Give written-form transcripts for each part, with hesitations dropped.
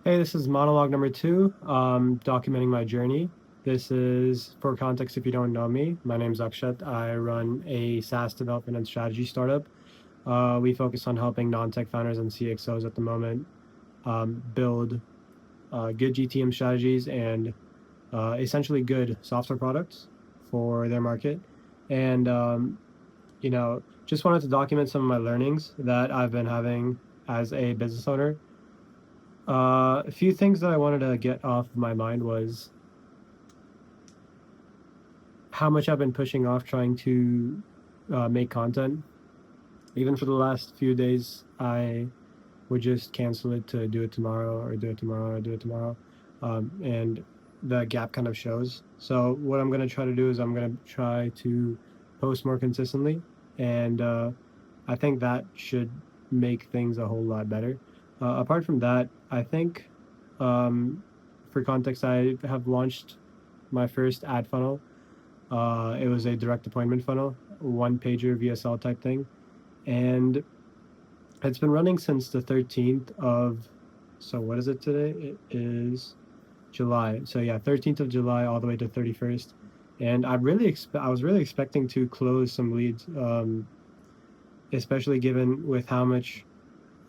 Hey, this is monologue number two, documenting my journey. This is for context if you don't know me. My name is Akshat. I run a SaaS development and strategy startup. We focus on helping non-tech founders and CXOs at the moment build good GTM strategies and essentially good software products for their market. And, just wanted to document some of my learnings that I've been having as a business owner. A few things that I wanted to get off my mind was how much I've been pushing off trying to make content. Even for the last few days, I would just cancel it to do it tomorrow or do it tomorrow or do it tomorrow. And the gap kind of shows. So what I'm going to try to do is I'm going to try to post more consistently. And I think that should make things a whole lot better. Apart from that, I think for context, I have launched my first ad funnel. It was a direct appointment funnel, one pager VSL type thing. And it's been running since the 13th of, so what is it today? It is July. So yeah, 13th of July all the way to 31st. And I was really expecting to close some leads, especially given with how much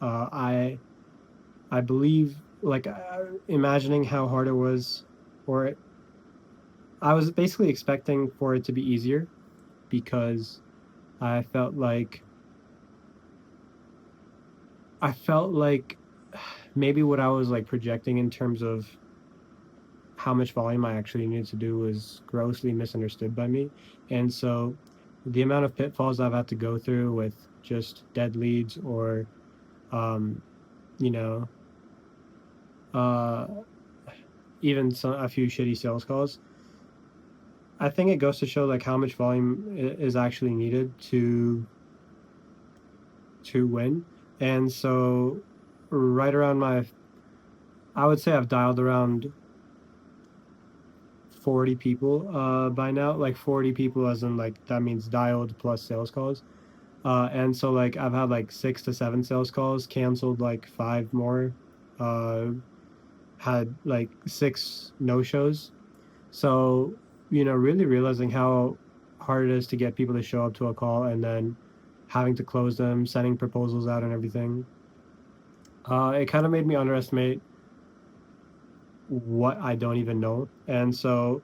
I believe, like, imagining how hard it was, or I was basically expecting for it to be easier because I felt like I felt like maybe what I was like projecting in terms of how much volume I actually needed to do was grossly misunderstood by me. And so the amount of pitfalls I've had to go through with just dead leads or, um, you know, uh, even a few shitty sales calls, I think it goes to show like how much volume is actually needed to win. And so right around I would say I've dialed around 40 people by now, like 40 people as in like that means dialed plus sales calls. And so like I've had like 6 to 7 sales calls, canceled like 5 more, uh, had like 6 no shows. So, really realizing how hard it is to get people to show up to a call and then having to close them, sending proposals out and everything. It kind of made me underestimate what I don't even know. And so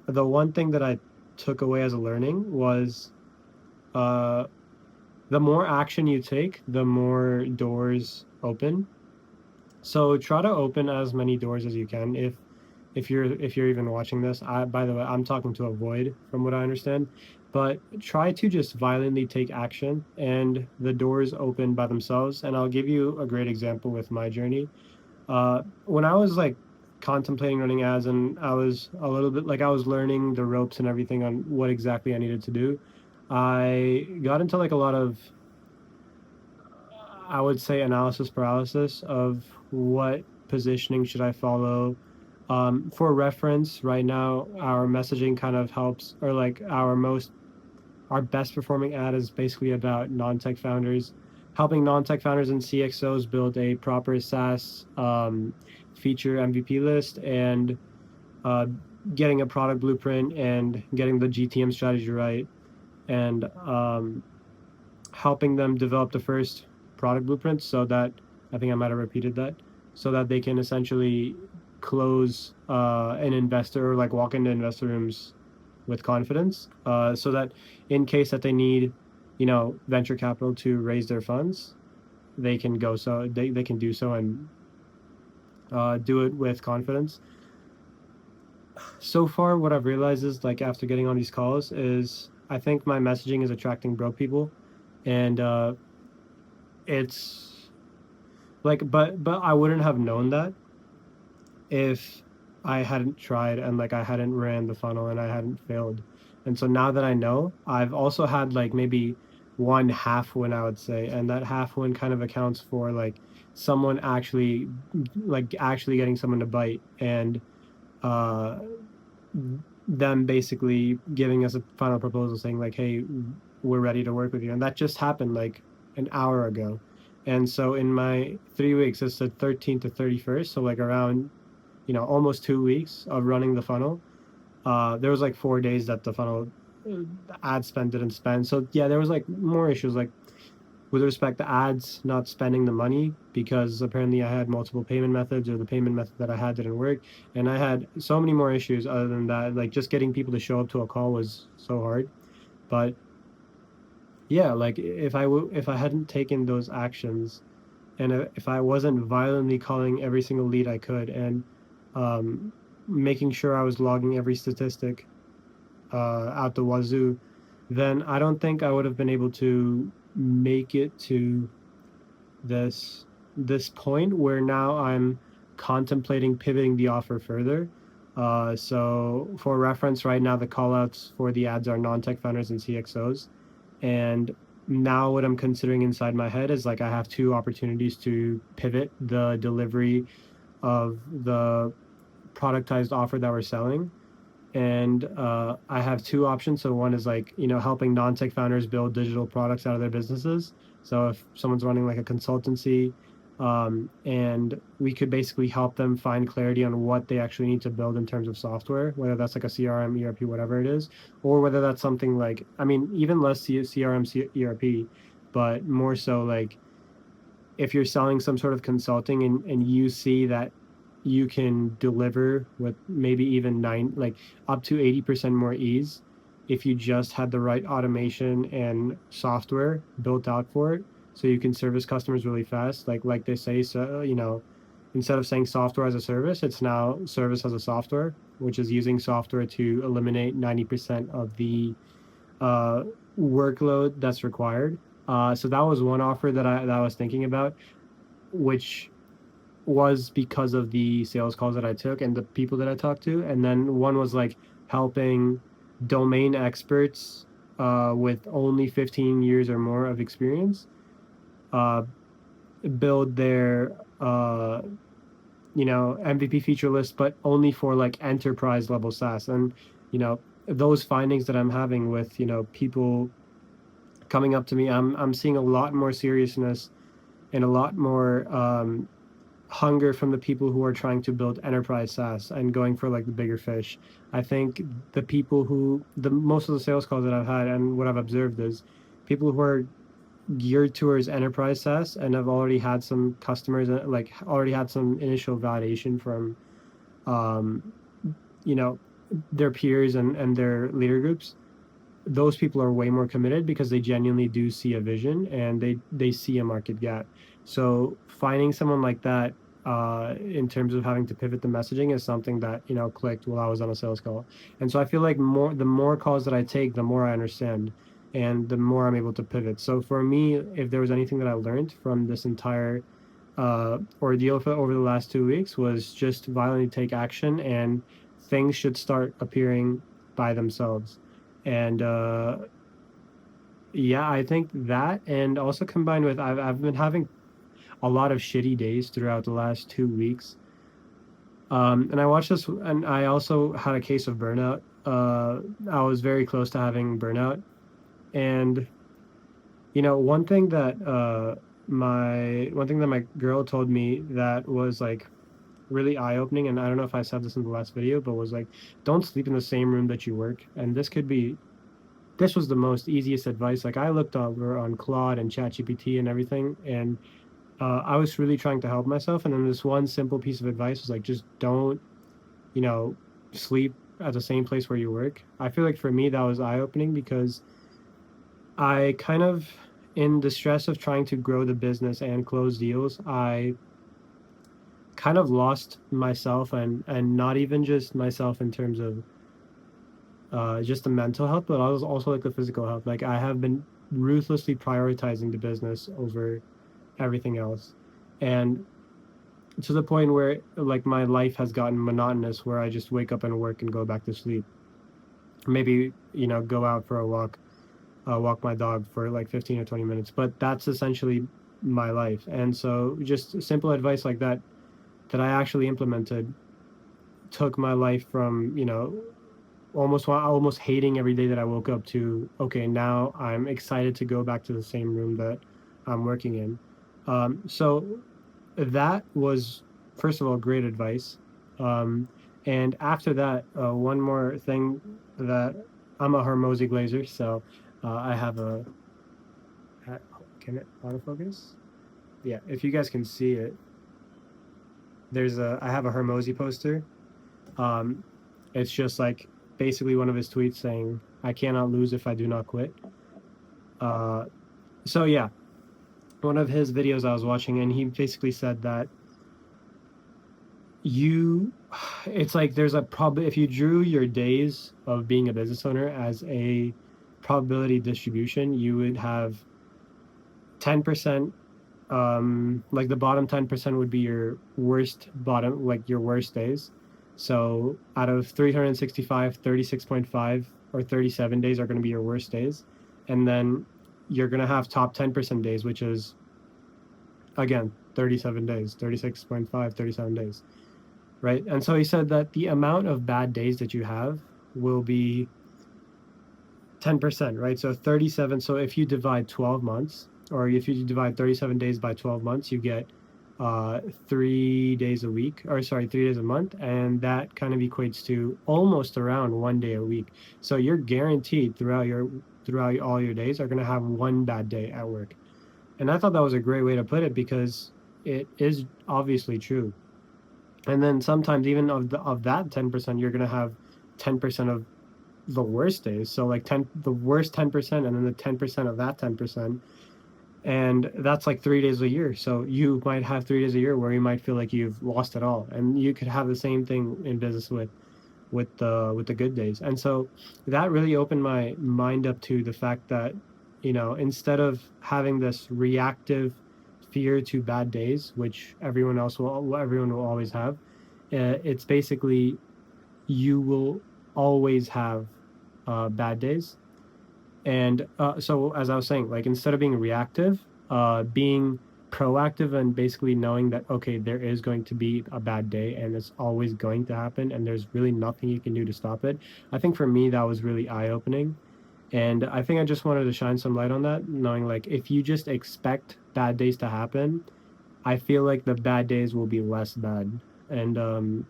the one thing that I took away as a learning was uh, the more action you take, the more doors open. So try to open as many doors as you can. If you're even watching this, by the way, I'm talking to a void from what I understand, but try to just violently take action and the doors open by themselves. And I'll give you a great example with my journey. When I was like contemplating running ads and I was a little bit like I was learning the ropes and everything on what exactly I needed to do, I got into like a lot of, I would say, analysis paralysis of what positioning should I follow. For reference, right now our messaging kind of helps, or like our best performing ad is basically about non-tech founders, helping non-tech founders and CXOs build a proper SaaS feature MVP list and uh, getting a product blueprint and getting the GTM strategy right and helping them develop the first product blueprint so that I think I might have repeated that so that they can essentially close an investor or like walk into investor rooms with confidence so that in case that they need venture capital to raise their funds they can do so and do it with confidence. So far what I've realized is like after getting on these calls is I think my messaging is attracting broke people and it's like but I wouldn't have known that if I hadn't tried and like I hadn't ran the funnel and I hadn't failed. And so now that I know, I've also had like maybe one half win, I would say, and that half win kind of accounts for like someone actually getting someone to bite and uh them basically giving us a final proposal saying like, hey, we're ready to work with you. And that just happened like an hour ago. And so in my 3 weeks, it's the 13th to 31st, so like around, almost 2 weeks of running the funnel. There was like 4 days that the funnel, the ad spend didn't spend. So yeah, there was like more issues, like with respect to ads not spending the money, because apparently I had multiple payment methods, or the payment method that I had didn't work. And I had so many more issues other than that. Like just getting people to show up to a call was so hard. But yeah, like if I hadn't taken those actions, and if I wasn't violently calling every single lead I could, and um, making sure I was logging every statistic out the wazoo, then I don't think I would have been able to make it to this this point where now I'm contemplating pivoting the offer further. So for reference, right now the callouts for the ads are non-tech founders and CXOs, and now what I'm considering inside my head is like I have two opportunities to pivot the delivery of the productized offer that we're selling. And I have two options. So one is like, helping non-tech founders build digital products out of their businesses. So if someone's running like a consultancy, and we could basically help them find clarity on what they actually need to build in terms of software, whether that's like a CRM, ERP, whatever it is, or whether that's something like, I mean, even less CRM, ERP, but more so like if you're selling some sort of consulting, and you see that you can deliver with maybe even like up to 80% more ease if you just had the right automation and software built out for it, so you can service customers really fast, like they say. So instead of saying software as a service, it's now service as a software, which is using software to eliminate 90% of the uh, workload that's required. So that was one offer that I was thinking about, which was because of the sales calls that I took and the people that I talked to. And then one was like helping domain experts with only 15 years or more of experience uh, build their MVP feature list, but only for like enterprise level SaaS. And you know those findings that I'm having with people coming up to me, I'm seeing a lot more seriousness and a lot more hunger from the people who are trying to build enterprise SaaS and going for like the bigger fish. I think the people who the most of the sales calls that I've had and what I've observed is people who are geared towards enterprise SaaS and have already had some customers, like already had some initial validation from um, you know their peers and their leader groups. Those people are way more committed because they genuinely do see a vision and they see a market gap. So finding someone like that in terms of having to pivot the messaging is something that clicked while I was on a sales call. And so I feel like the more calls that I take, the more I understand and the more I'm able to pivot. So for me, if there was anything that I learned from this entire ordeal over the last 2 weeks, was just violently take action, and things should start appearing by themselves. And yeah, I think that, and also combined with I've been having a lot of shitty days throughout the last 2 weeks. And I watched this, and I also had a case of burnout. I was very close to having burnout, and one thing that my girl told me that was like really eye opening, and I don't know if I said this in the last video, but was like, don't sleep in the same room that you work. And this was the most easiest advice. Like I looked over on Claude and ChatGPT and everything, and I was really trying to help myself. And then this one simple piece of advice was like, just don't, you know, sleep at the same place where you work. I feel like for me that was eye opening because I kind of, in the stress of trying to grow the business and close deals, I kind of lost myself, and not even just myself in terms of just the mental health, but also like the physical health. Like I have been ruthlessly prioritizing the business over everything else, and to the point where like my life has gotten monotonous, where I just wake up and work and go back to sleep. Maybe go out for a walk, walk my dog for like 15 or 20 minutes, but that's essentially my life. And so just simple advice like that I actually implemented took my life from almost hating every day that I woke up to, okay, now I'm excited to go back to the same room that I'm working in. So that was, first of all, great advice. Um, and after that, one more thing that I'm a Hormozy glazer, so I have uh, can it autofocus? Yeah, if you guys can see it, I have a Hormozy poster. Um, it's just like basically one of his tweets saying, "I cannot lose if I do not quit." Uh, so yeah, one of his videos I was watching, and he basically said that you it's like there's a probably, if you drew your days of being a business owner as a probability distribution, you would have 10%, like the bottom 10% would be your worst bottom, like your worst days. So out of 365, 36.5 or 37 days are going to be your worst days. And then you're going to have top 10% days, which is again 37 days, 36.5, 37 days, right? And so he said that the amount of bad days that you have will be 10%, right? So 37. So if you divide 12 months, or if you divide 37 days by 12 months, you get 3 days a week, or sorry, 3 days a month. And that kind of equates to almost around 1 day a week. So you're guaranteed throughout all your days are going to have one bad day at work. And I thought that was a great way to put it because it is obviously true. And then sometimes even of that 10%, you're going to have 10% of the worst days. So like the worst 10%, and then the 10% of that 10. And that's like 3 days a year. So you might have 3 days a year where you might feel like you've lost it all. And you could have the same thing in business with the good days. And so that really opened my mind up to the fact that, instead of having this reactive fear to bad days, which everyone will always have, it's basically you will always have bad days. And so, as I was saying, like instead of being reactive, being proactive and basically knowing that, okay, there is going to be a bad day and it's always going to happen and there's really nothing you can do to stop it. I think for me, that was really eye opening. And I think I just wanted to shine some light on that, knowing like if you just expect bad days to happen, I feel like the bad days will be less bad. And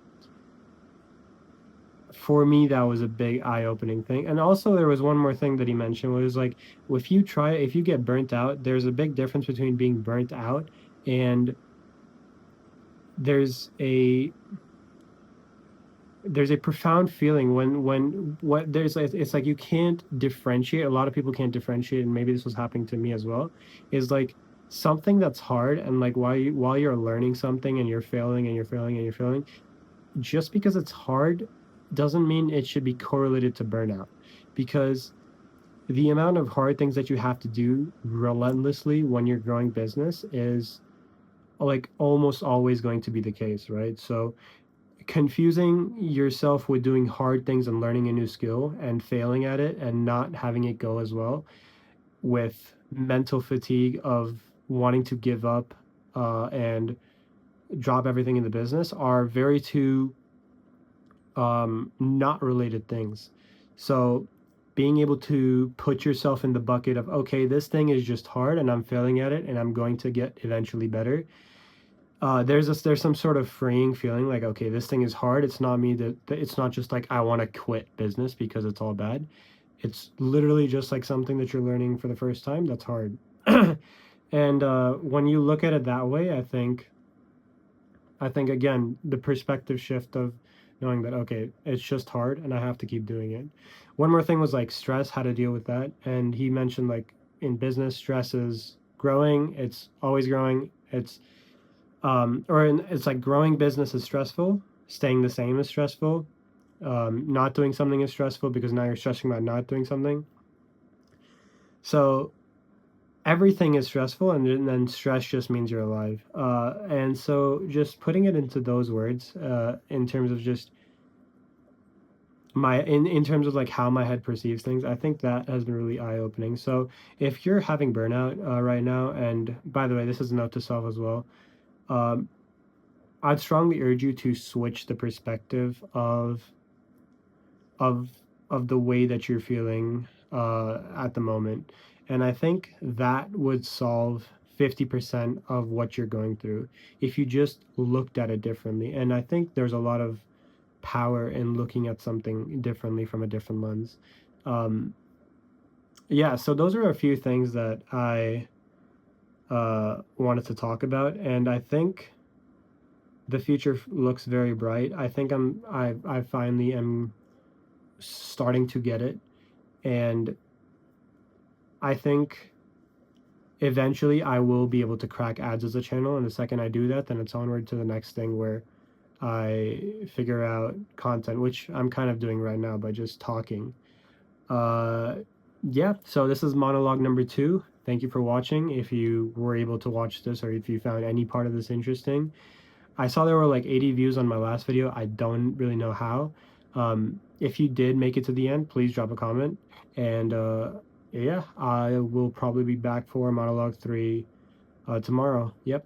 for me that was a big eye-opening thing. And also there was one more thing that he mentioned, was like if you get burnt out, there's a big difference between being burnt out and there's a profound feeling when what there's like, it's like you can't differentiate. A lot of people can't differentiate, and maybe this was happening to me as well, is like something that's hard, and like while you're learning something and you're failing and you're failing and you're failing, just because it's hard doesn't mean it should be correlated to burnout, because the amount of hard things that you have to do relentlessly when you're growing business is like almost always going to be the case, right? So confusing yourself with doing hard things and learning a new skill and failing at it and not having it go as well, with mental fatigue of wanting to give up and drop everything in the business, are very two not related things. So being able to put yourself in the bucket of, okay, this thing is just hard and I'm failing at it and I'm going to get eventually better. There's some sort of freeing feeling like, okay, this thing is hard. It's not me that it's not just like I want to quit business because it's all bad. It's literally just like something that you're learning for the first time that's hard. And when you look at it that way, I think again, the perspective shift of knowing that, okay, it's just hard and I have to keep doing it. One more thing was like stress, how to deal with that. And he mentioned like in business, stress is growing, it's always growing. It's like growing business is stressful, staying the same is stressful, not doing something is stressful because now you're stressing about not doing something. So everything is stressful, and then stress just means you're alive. And so just putting it into those words, in terms of just in terms of like how my head perceives things, I think that has been really eye-opening. So if you're having burnout right now, and by the way, this is a note to self as well, um, I'd strongly urge you to switch the perspective of of the way that you're feeling at the moment. And I think that would solve 50% of what you're going through if you just looked at it differently. And I think there's a lot of power in looking at something differently from a different lens. Yeah, so those are a few things that I wanted to talk about, and I think the future looks very bright. I think I finally am starting to get it, and I think eventually I will be able to crack ads as a channel, and the second I do that, then it's onward to the next thing where I figure out content, which I'm kind of doing right now by just talking. Yeah, so this is monologue number 2. Thank you for watching. If you were able to watch this, or if you found any part of this interesting, I saw there were like 80 views on my last video. I don't really know how. If you did make it to the end, please drop a comment. And yeah, I will probably be back for monologue 3 tomorrow. Yep.